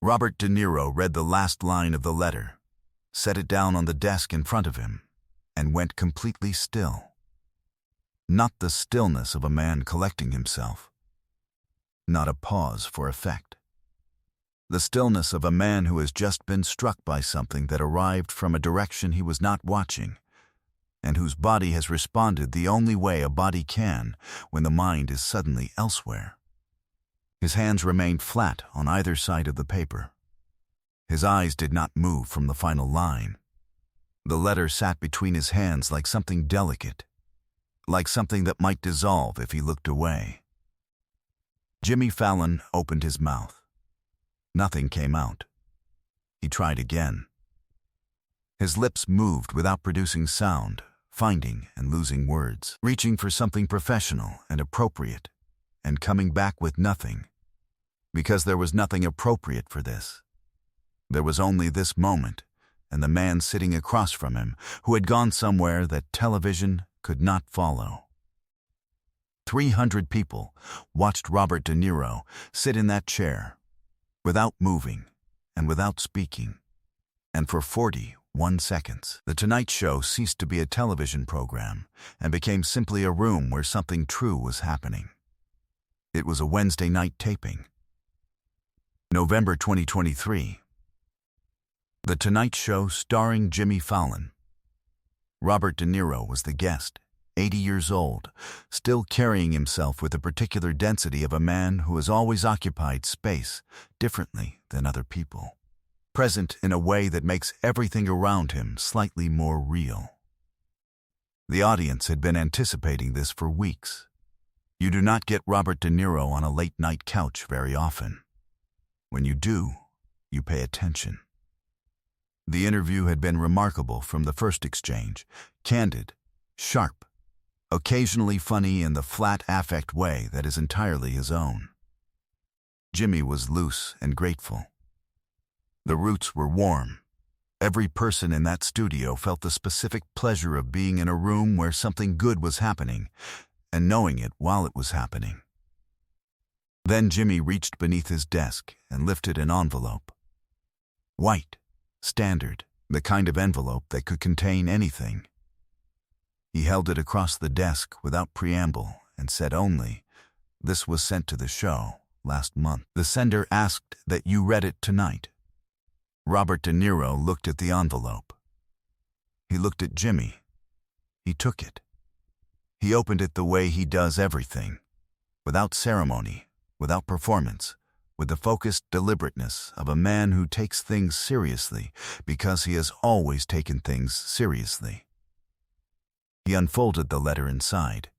Robert De Niro read the last line of the letter, set it down on the desk in front of him, and went completely still. Not the stillness of a man collecting himself. Not a pause for effect. The stillness of a man who has just been struck by something that arrived from a direction he was not watching, and whose body has responded the only way a body can when the mind is suddenly elsewhere. His hands remained flat on either side of the paper. His eyes did not move from the final line. The letter sat between his hands like something delicate, like something that might dissolve if he looked away. Jimmy Fallon opened his mouth. Nothing came out. He tried again. His lips moved without producing sound, finding and losing words, reaching for something professional and appropriate, and coming back with nothing, because there was nothing appropriate for this. There was only this moment, and the man sitting across from him, who had gone somewhere that television could not follow. 300 people watched Robert De Niro sit in that chair, without moving and without speaking, and for 41 seconds. The Tonight Show ceased to be a television program and became simply a room where something true was happening. It was a Wednesday night taping. November 2023. The Tonight Show starring Jimmy Fallon. Robert De Niro was the guest, 80 years old, still carrying himself with the particular density of a man who has always occupied space differently than other people, present in a way that makes everything around him slightly more real. The audience had been anticipating this for weeks. You do not get Robert De Niro on a late-night couch very often. When you do, you pay attention. The interview had been remarkable from the first exchange, candid, sharp, occasionally funny in the flat affect way that is entirely his own. Jimmy was loose and grateful. The roots were warm. Every person in that studio felt the specific pleasure of being in a room where something good was happening, and knowing it while it was happening. Then Jimmy reached beneath his desk and lifted an envelope. White, standard, the kind of envelope that could contain anything. He held it across the desk without preamble and said only, "This was sent to the show last month. The sender asked that you read it tonight." Robert De Niro looked at the envelope. He looked at Jimmy. He took it. He opened it the way he does everything, without ceremony, without performance, with the focused deliberateness of a man who takes things seriously because he has always taken things seriously. He unfolded the letter inside.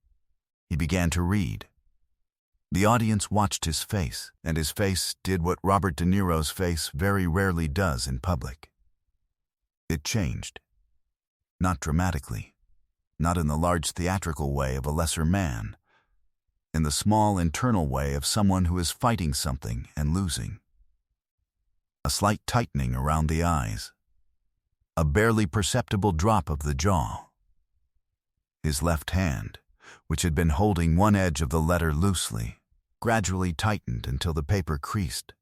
He began to read. The audience watched his face, and his face did what Robert De Niro's face very rarely does in public. It changed. Not dramatically. Not in the large theatrical way of a lesser man, in the small internal way of someone who is fighting something and losing. A slight tightening around the eyes, a barely perceptible drop of the jaw. His left hand, which had been holding one edge of the letter loosely, gradually tightened until the paper creased.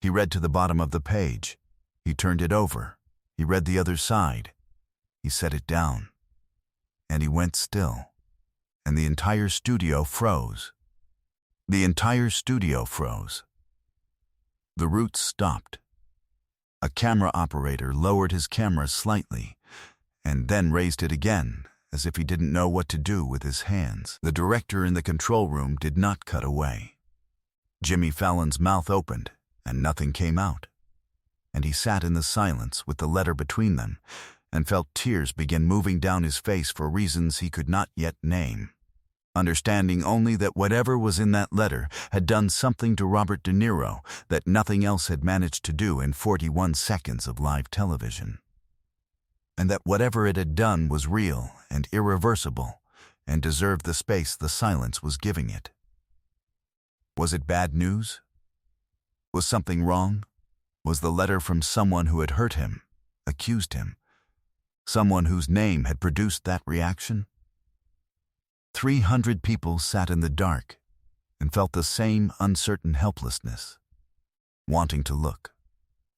He read to the bottom of the page. He turned it over. He read the other side. He set it down. And he went still, and the entire studio froze. The entire studio froze. The roots stopped. A camera operator lowered his camera slightly, and then raised it again, as if he didn't know what to do with his hands. The director in the control room did not cut away. Jimmy Fallon's mouth opened, and nothing came out. And he sat in the silence with the letter between them, and felt tears begin moving down his face for reasons he could not yet name, understanding only that whatever was in that letter had done something to Robert De Niro that nothing else had managed to do in 41 seconds of live television, and that whatever it had done was real and irreversible and deserved the space the silence was giving it. Was it bad news? Was something wrong? Was the letter from someone who had hurt him, accused him, someone whose name had produced that reaction? 300 people sat in the dark and felt the same uncertain helplessness. wanting to look,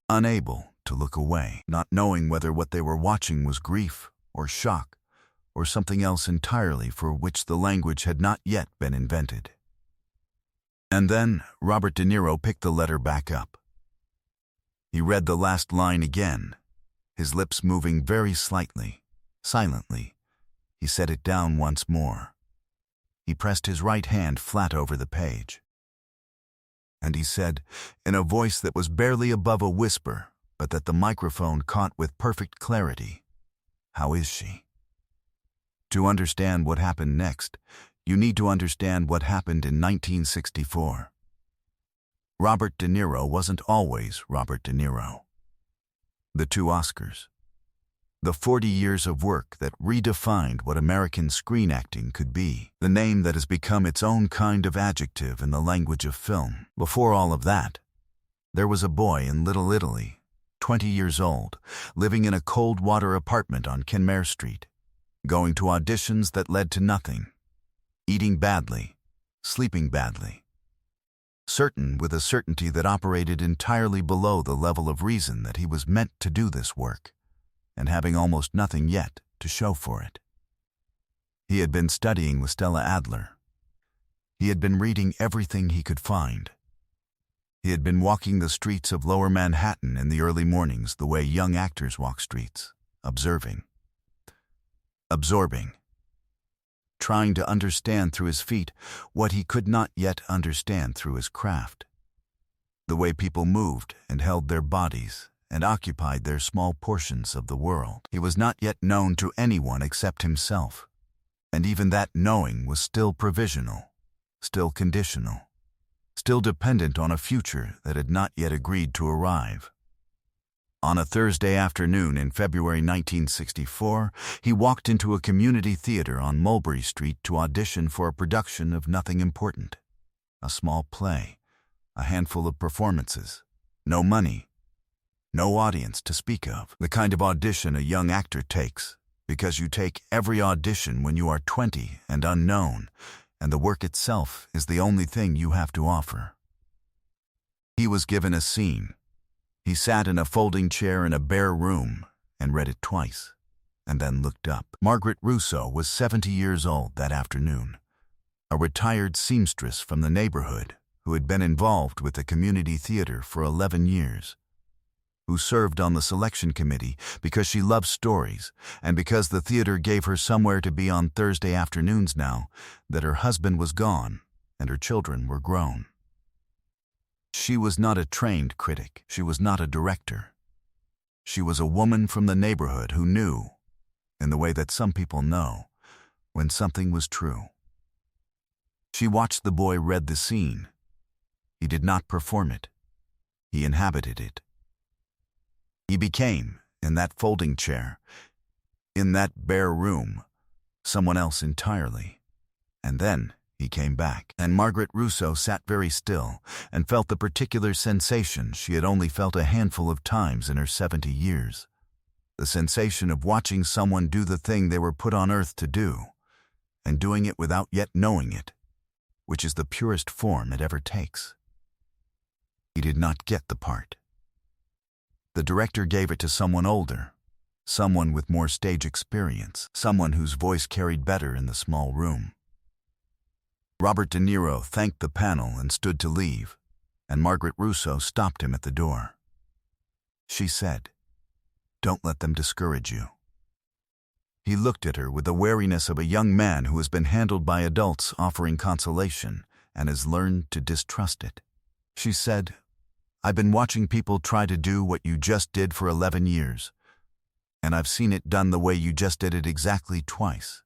unable to look away, not knowing whether what they were watching was grief or shock or something else entirely for which the language had not yet been invented. And then Robert De Niro picked the letter back up. He read the last line again, his lips moving very slightly, silently. He set it down once more. He pressed his right hand flat over the page. And he said, in a voice that was barely above a whisper, but that the microphone caught with perfect clarity, "How is she?" To understand what happened next, you need to understand what happened in 1964. Robert De Niro wasn't always Robert De Niro. The 2 Oscars. The 40 years of work that redefined what American screen acting could be. The name that has become its own kind of adjective in the language of film. Before all of that, there was a boy in Little Italy, 20 years old, living in a cold water apartment on Kenmare Street, going to auditions that led to nothing, eating badly, sleeping badly, certain with a certainty that operated entirely below the level of reason that he was meant to do this work, and having almost nothing yet to show for it. He had been studying with Stella Adler. He had been reading everything he could find. He had been walking the streets of Lower Manhattan in the early mornings the way young actors walk streets, observing, absorbing, trying to understand through his feet what he could not yet understand through his craft. The way people moved and held their bodies and occupied their small portions of the world. He was not yet known to anyone except himself, and even that knowing was still provisional, still conditional, still dependent on a future that had not yet agreed to arrive. On a Thursday afternoon in February 1964, he walked into a community theater on Mulberry Street to audition for a production of nothing important. A small play, a handful of performances, no money, no audience to speak of. The kind of audition a young actor takes, because you take every audition when you are 20 and unknown, and the work itself is the only thing you have to offer. He was given a scene. He sat in a folding chair in a bare room and read it twice, and then looked up. Margaret Russo was 70 years old that afternoon, a retired seamstress from the neighborhood who had been involved with the community theater for 11 years, who served on the selection committee because she loved stories and because the theater gave her somewhere to be on Thursday afternoons now that her husband was gone and her children were grown. She was not a trained critic. She was not a director. She was a woman from the neighborhood who knew, in the way that some people know, when something was true. She watched the boy read the scene. He did not perform it. He inhabited it. He became, in that folding chair, in that bare room, someone else entirely. And then he came back, and Margaret Russo sat very still and felt the particular sensation she had only felt a handful of times in her 70 years. The sensation of watching someone do the thing they were put on earth to do, and doing it without yet knowing it, which is the purest form it ever takes. He did not get the part. The director gave it to someone older, someone with more stage experience, someone whose voice carried better in the small room. Robert De Niro thanked the panel and stood to leave, and Margaret Russo stopped him at the door. She said, "Don't let them discourage you." He looked at her with the wariness of a young man who has been handled by adults offering consolation and has learned to distrust it. She said, "I've been watching people try to do what you just did for 11 years, and I've seen it done the way you just did it exactly twice.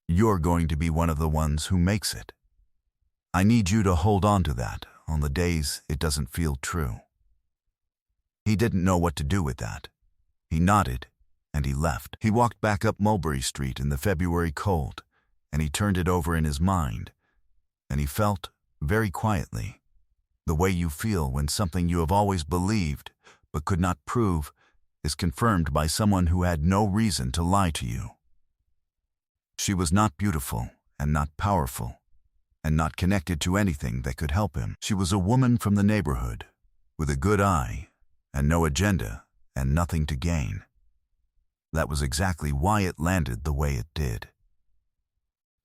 You're going to be one of the ones who makes it. I need you to hold on to that on the days it doesn't feel true." He didn't know what to do with that. He nodded, and he left. He walked back up Mulberry Street in the February cold, and he turned it over in his mind, and he felt, very quietly, the way you feel when something you have always believed but could not prove is confirmed by someone who had no reason to lie to you. She was not beautiful and not powerful and not connected to anything that could help him. She was a woman from the neighborhood with a good eye, and no agenda, and nothing to gain. That was exactly why it landed the way it did.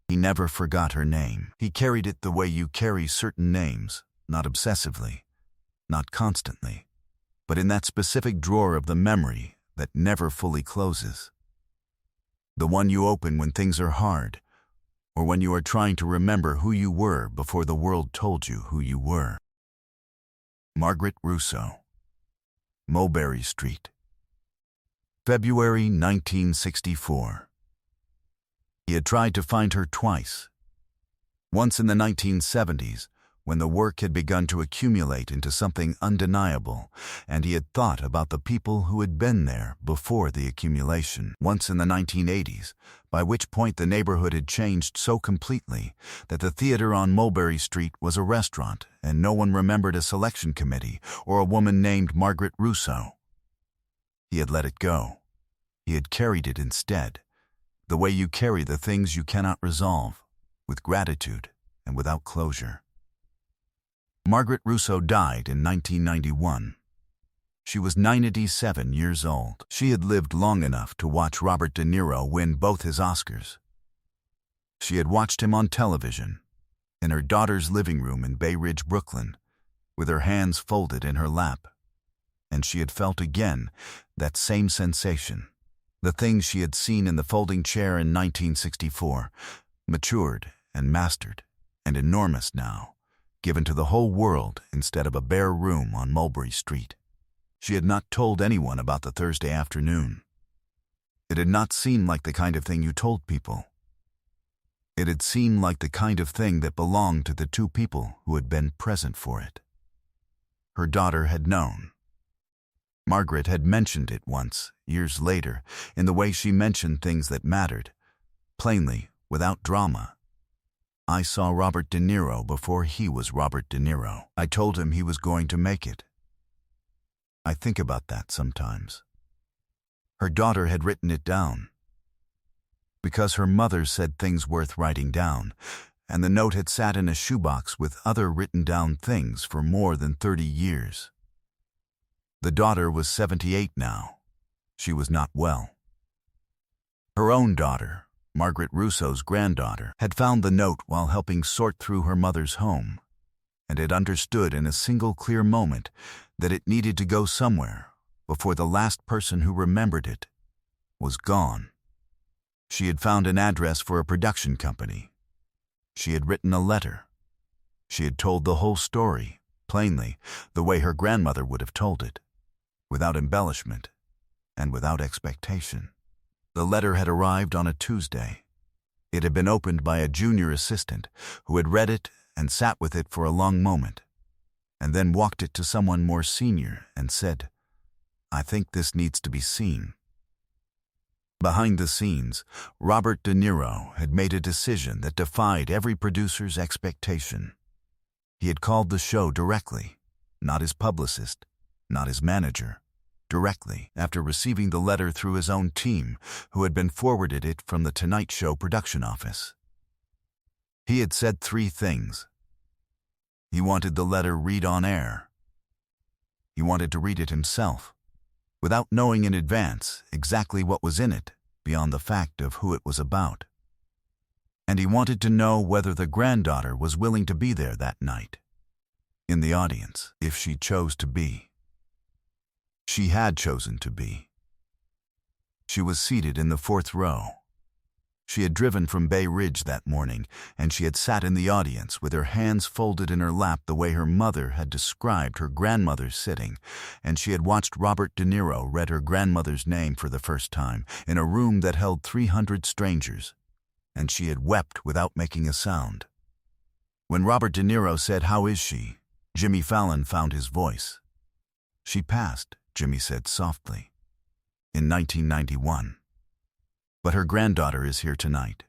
He never forgot her name. He carried it the way you carry certain names, not obsessively, not constantly, but in that specific drawer of the memory that never fully closes. The one you open when things are hard, or when you are trying to remember who you were before the world told you who you were. Margaret Rousseau, Mulberry Street, February 1964. He had tried to find her twice. Once in the 1970s, when the work had begun to accumulate into something undeniable, and he had thought about the people who had been there before the accumulation. Once in the 1980s, by which point the neighborhood had changed so completely that the theater on Mulberry Street was a restaurant and no one remembered a selection committee or a woman named Margaret Rousseau. He had let it go. He had carried it instead, the way you carry the things you cannot resolve, with gratitude and without closure. Margaret Rousseau died in 1991. She was 97 years old. She had lived long enough to watch Robert De Niro win both his Oscars. She had watched him on television, in her daughter's living room in Bay Ridge, Brooklyn, with her hands folded in her lap. And she had felt again that same sensation. The things she had seen in the folding chair in 1964, matured and mastered, and enormous now, given to the whole world instead of a bare room on Mulberry Street. She had not told anyone about the Thursday afternoon. It had not seemed like the kind of thing you told people. It had seemed like the kind of thing that belonged to the two people who had been present for it. Her daughter had known. Margaret had mentioned it once, years later, in the way she mentioned things that mattered, plainly, without drama. I saw Robert De Niro before he was Robert De Niro. I told him he was going to make it. I think about that sometimes. Her daughter had written it down, because her mother said things worth writing down, and the note had sat in a shoebox with other written down things for more than 30 years. The daughter was 78 now. She was not well. Her own daughter, Margaret Rousseau's granddaughter, had found the note while helping sort through her mother's home, and had understood in a single clear moment that it needed to go somewhere before the last person who remembered it was gone. She had found an address for a production company. She had written a letter. She had told the whole story, plainly, the way her grandmother would have told it, without embellishment and without expectation. The letter had arrived on a Tuesday. It had been opened by a junior assistant who had read it and sat with it for a long moment, and then walked it to someone more senior and said, "I think this needs to be seen." Behind the scenes, Robert De Niro had made a decision that defied every producer's expectation. He had called the show directly, not his publicist, not his manager, directly, after receiving the letter through his own team, who had been forwarded it from the Tonight Show production office. He had said 3 things. He wanted the letter read on air. He wanted to read it himself, without knowing in advance exactly what was in it, beyond the fact of who it was about. And he wanted to know whether the granddaughter was willing to be there that night, in the audience, if she chose to be. She had chosen to be. She was seated in the 4th row. She had driven from Bay Ridge that morning, and she had sat in the audience with her hands folded in her lap the way her mother had described her grandmother's sitting, and she had watched Robert De Niro read her grandmother's name for the first time in a room that held 300 strangers, and she had wept without making a sound. When Robert De Niro said, "How is she?" Jimmy Fallon found his voice. "She passed," Jimmy said softly, "in 1991. But her granddaughter is here tonight."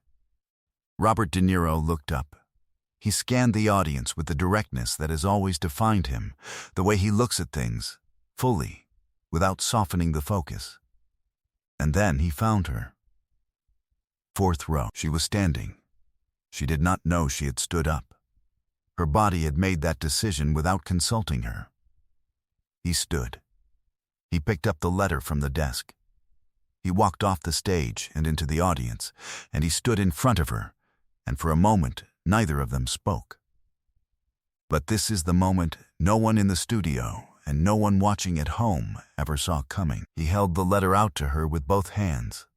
Robert De Niro looked up. He scanned the audience with the directness that has always defined him, the way he looks at things, fully, without softening the focus. And then he found her. 4th row. She was standing. She did not know she had stood up. Her body had made that decision without consulting her. He stood. He picked up the letter from the desk. He walked off the stage and into the audience, and he stood in front of her, and for a moment neither of them spoke. But this is the moment no one in the studio and no one watching at home ever saw coming. He held the letter out to her with both hands.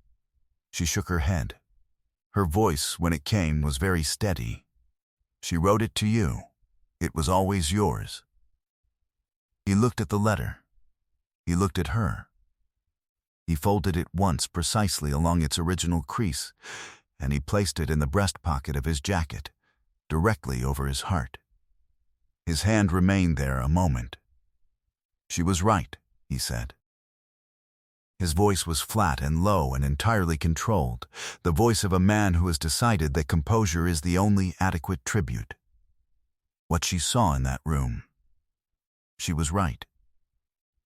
She shook her head. Her voice, when it came, was very steady. She wrote it to you. It was always yours. He looked at the letter. He looked at her. He folded it once precisely along its original crease, and he placed it in the breast pocket of his jacket, directly over his heart. His hand remained there a moment. "She was right," he said. His voice was flat and low and entirely controlled, the voice of a man who has decided that composure is the only adequate tribute. What she saw in that room. She was right.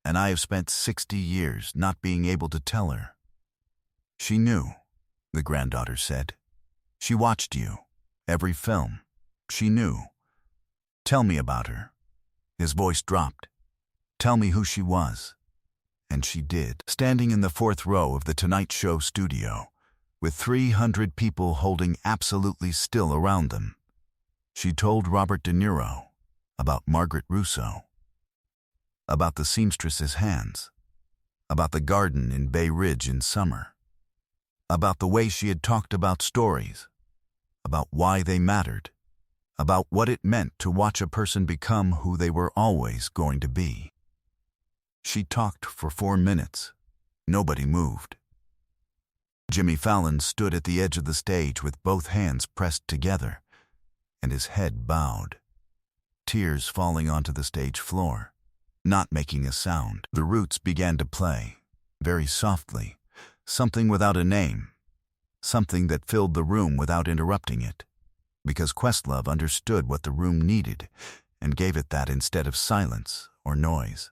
And I have spent 60 years not being able to tell her. She knew, the granddaughter said. She watched you, every film. She knew. Tell me about her. His voice dropped. Tell me who she was. And she did. Standing in the fourth row of the Tonight Show studio, with 300 people holding absolutely still around them, she told Robert De Niro about Margaret Russo, about the seamstress's hands, about the garden in Bay Ridge in summer, about the way she had talked about stories, about why they mattered, about what it meant to watch a person become who they were always going to be. She talked for 4 minutes. Nobody moved. Jimmy Fallon stood at the edge of the stage with both hands pressed together and his head bowed, tears falling onto the stage floor, not making a sound. The Roots began to play, very softly, something without a name, something that filled the room without interrupting it, because Questlove understood what the room needed and gave it that instead of silence or noise.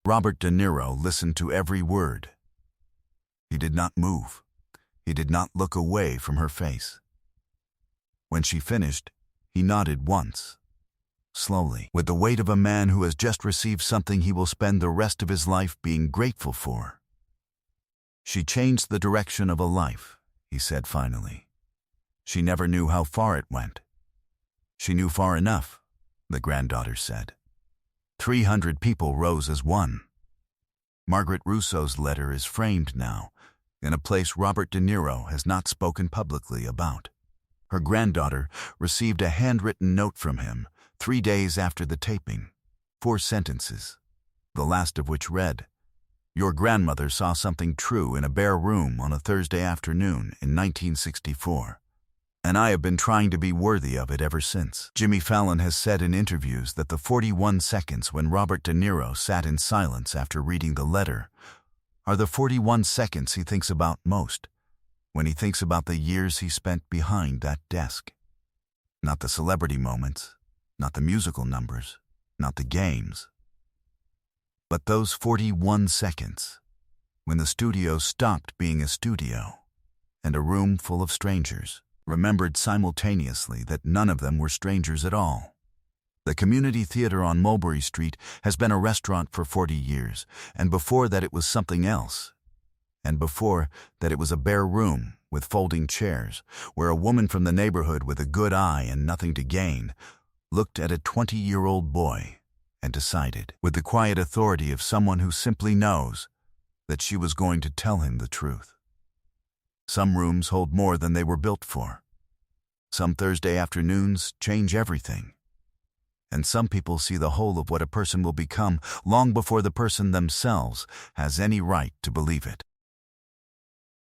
Robert De Niro listened to every word. He did not move. He did not look away from her face. When she finished, he nodded once, slowly, with the weight of a man who has just received something he will spend the rest of his life being grateful for. She changed the direction of a life, he said finally. She never knew how far it went. She knew far enough, the granddaughter said. 300 people rose as one. Margaret Russo's letter is framed now, in a place Robert De Niro has not spoken publicly about. Her granddaughter received a handwritten note from him 3 days after the taping, 4 sentences, the last of which read, "Your grandmother saw something true in a bare room on a Thursday afternoon in 1964. And I have been trying to be worthy of it ever since." Jimmy Fallon has said in interviews that the 41 seconds when Robert De Niro sat in silence after reading the letter are the 41 seconds he thinks about most, when he thinks about the years he spent behind that desk. Not the celebrity moments, not the musical numbers, not the games, but those 41 seconds when the studio stopped being a studio and a room full of strangers remembered simultaneously that none of them were strangers at all. The Community Theater on Mulberry Street has been a restaurant for 40 years, and before that it was something else. And before that it was a bare room with folding chairs, where a woman from the neighborhood with a good eye and nothing to gain looked at a 20-year-old boy and decided, with the quiet authority of someone who simply knows, that she was going to tell him the truth. Some rooms hold more than they were built for. Some Thursday afternoons change everything. And some people see the whole of what a person will become long before the person themselves has any right to believe it.